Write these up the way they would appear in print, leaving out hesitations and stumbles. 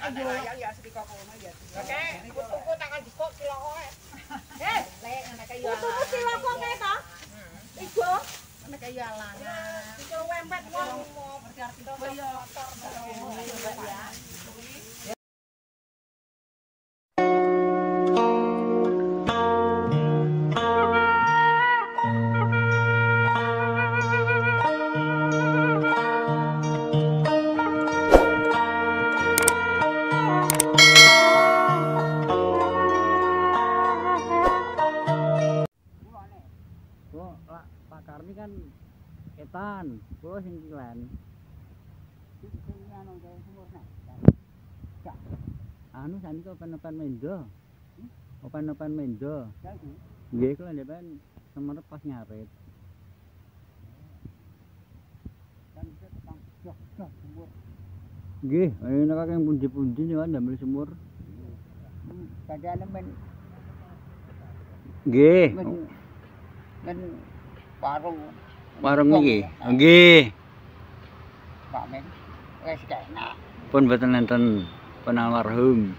Anak ya sedikit kono ya. Oke, tuku tak kok ciloko. Lek ana kaya alang. Tuku ciloko kae ta? Ijo. Ana kaya alang. Ijo wempet wong berarti koyo motor ya. Pak Karni kan etan, kulo sing kilen. Anu saniki open-open mendo. Open-open mendo. Nggih, kulo ndepen semerep pas ngarit. Nggih, ana kakek pundi-pundi niku ndamel sumur. Padahal men Nggih. men warung Niki. Nggih. Pak Men wis kena. Pun mboten enten pun almarhum.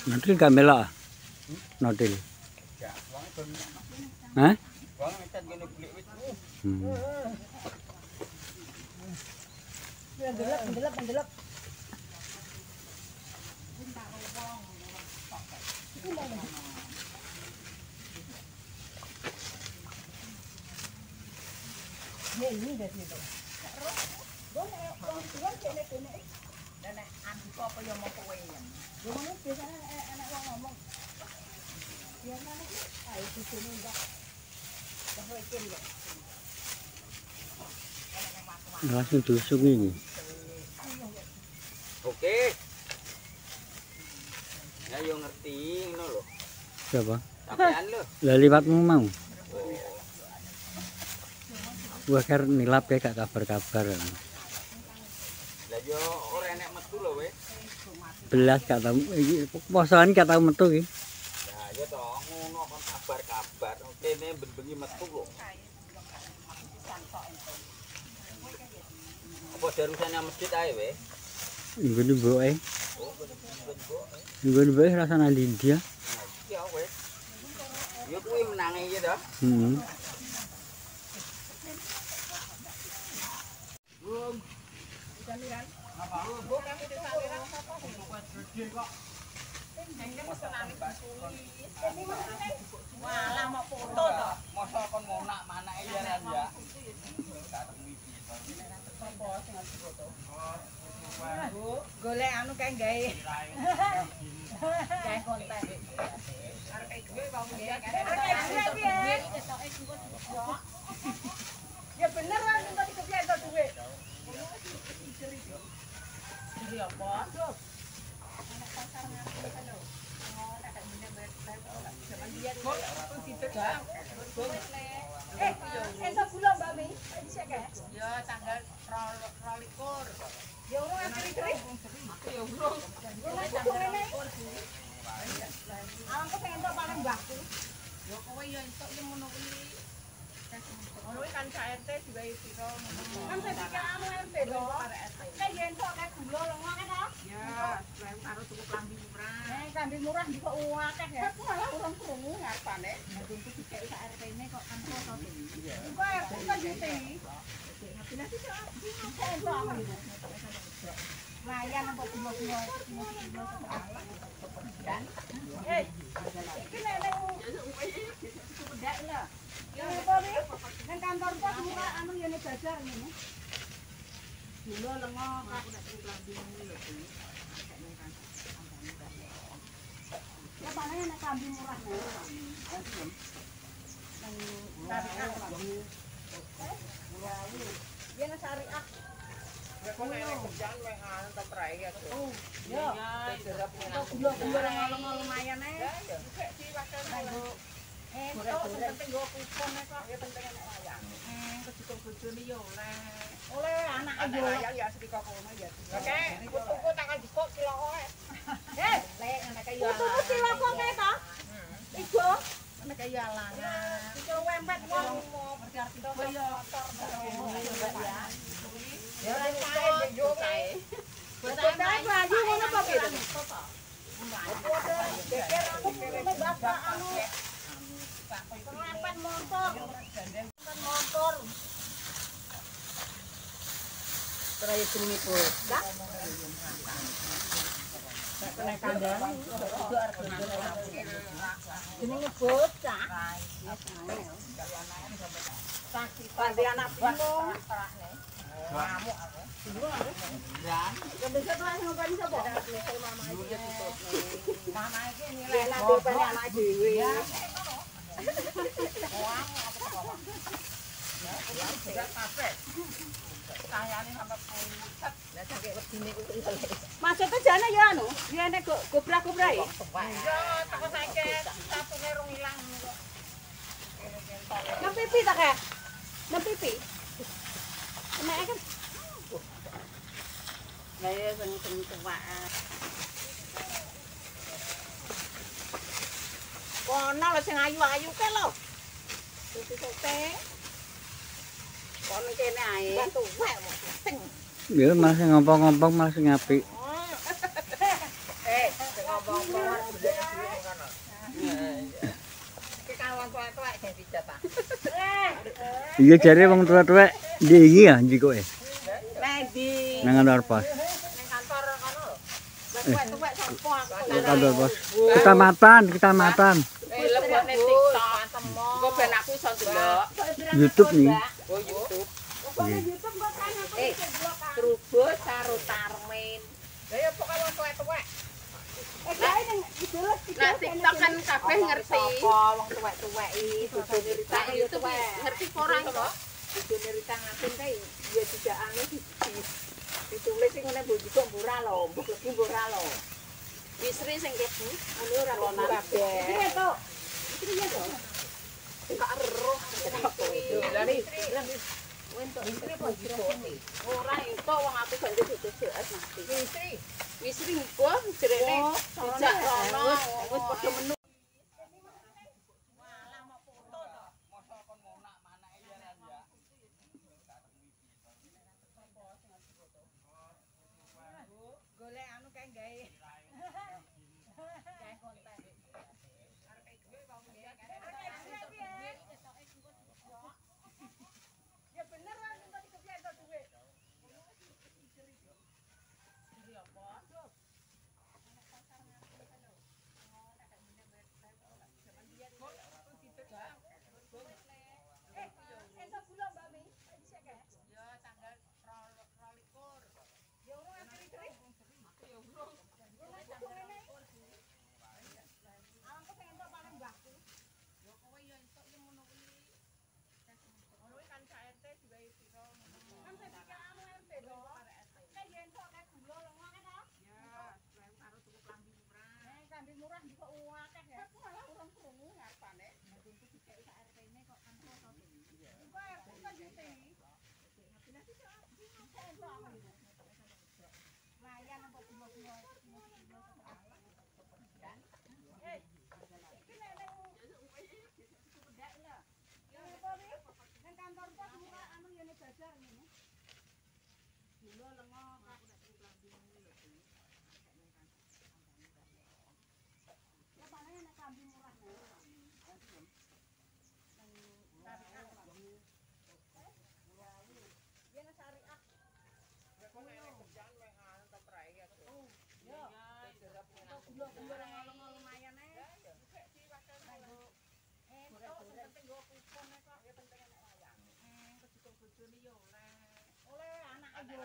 Notil gak melok. Notil. Hah? Mendelep. Ini dah situ. Apa yang mau kowe yang? Biasanya anak wong ngomong. Biasanya itu sini enggak. Langsung tusuk ini. Oke. Ya yo ngerti ngono lho. Siapa? Sampean lho. Lah liwatmu mau. Oh. Gua kan nilap ya gak kabar-kabar. Lah yo ora enek metu lho we. Belas gak tau iki posoan gak tau metu iki. Lah ya to ngono kon kabar-kabar. Kene ben-bengi metu lho. Apa darusane masjid ae we? Nggone mboke. Oh, ben-ben. Nggone mboke rasane India. Ya wes. Yo kuwi menange iki to. Walah mau foto to. Mosok kon mau nak manake ya Ran ya. Golek anu kae gawe. Gawe konten. Arek gue wong dia ya bener lah minta dikepian to duwe. Jadi apa? Entuk gula Mbak Mi. Ya tanggal 22. Ya urung asli-asli. Ya urung. Alang kok pengen tok paling mbahku. Ya kowe ya entuk yo ngono kuwi. Ngono kuwi kan RT diwai piro ngono. Kan sedika anu RT to. Nek yen entuk nek gula lengo kan to? Ya, lek karo tuku klambi murah. Klambi murah kok akeh ya. Aku malah urung krungu ngarepane. Untuk dicek sak RT-ne kok kan foto. Kok RT kan juti. Nanti layan apa bunga-bunga iki nek ndak lho. Ya apa iki? Nang kantor kok murah anu yene bazar ngene. Gula lengo aku nek klambi lho. Ya panane nek klambi murah Yan ang sariak. Kung ano kerjaan may ano ta try ya. Oh, ya. Gula-gula lang lumayan eh. Ya, di wakan to penting go kupon kok ya penting nek wayang. Kecukup bojone yo oleh anak ayo. Ya sedika kono ya. Oke, tuku tangan dikok kiloe. Lek anak kaya. Tuku kiloko kae to? Ijo. Anak kaya lanang. Ijo wempet wong berarti to motor. Ya ora sae yo kae. Boten laju ngono kok piye? Dekir aku bapak anu. Pengapan motor. Motor. Terus jenenge bocah. Nek kandhane iku arep jenenge bocah. Saksi pandi anak bingung. Ngamuk aku. Dan bisa tuh ngopain sapa? Mama iki. Mama iki nilai bapane anak dhewe. Maksudnya jane ya anu, ya nek gobrak-gobrak ya. Ya, teko saiki satune rung ilang kok. Nang pipi ta kae? Nang pipi. Nek kan. Lah sing tuwaan. Kono lho sing ayu-ayu ke lho. Susu-susu. Kono kene ae. Tuwek kok sing. Ya malah ngompong-ngompong malah sing apik. Ngomong Iya jare wong tuwek-tuwek ndi iki ya ndi kowe? Nang kantor pos. Kantor pos. Kecamatan. YouTube nih. Oh, YouTube. Trubus karo Tarmin. Lah ya pokoke wong tuwek-tuwek. Nah, TikTok kan kabeh ngerti. Wong tuwek-tuwek iki bojo Nah, YouTube ngerti ora kok? bojo Rita ngaten kae ya tidak anu ditulis sing ngene bojo kok murah lho, mbok legi murah lho. Wisri sing kebu. Anu ora ono kabeh. Iki to. Iki ya to. Enggak eruh. Lah iki untuk istri apa jikote? Ora itu wong aku gak ndek DCS mesti. Istri. Wisri engko jerene dijak rono wis padha menu. Golek anu kae gawe. Gawe konten. Arep duwe wong ya. Ya bener lah minta dikepiye to duwe. Entuk gula Mbak Mi. Dhisik ya. Ya tanggal 22. Ya urung asri-asri. Ya urung. Aku pengen entuk paling mbahku. Ya kowe ya entuk ya ngono kuwi. Ngono kuwi kan KRT diwae piro ngono. Kan saya anu RT to. Kayak ya entuk kayak gula lengo kan to? Ya, selain karo tuku klambi murah. Klambi murah kok akeh ya. Aku malah urung krungu ngarepane. Untuk dikek KRT-ne kok kan to. Kok kan juti. Layan apa bunga-bunga. Kantor pos buka anu yene jajar ngene. Gula lengo aku nek klambi lho. Ya paling nek klambi murah yen syariah. Ya kok nek kerjaan meh anu ta prae ya. Yo. Gula lengo lumayan ae. Kek di wakil penting go kupon kok ya penting nek wayang. Kejupuk bojone yo oleh. Oleh anake yo.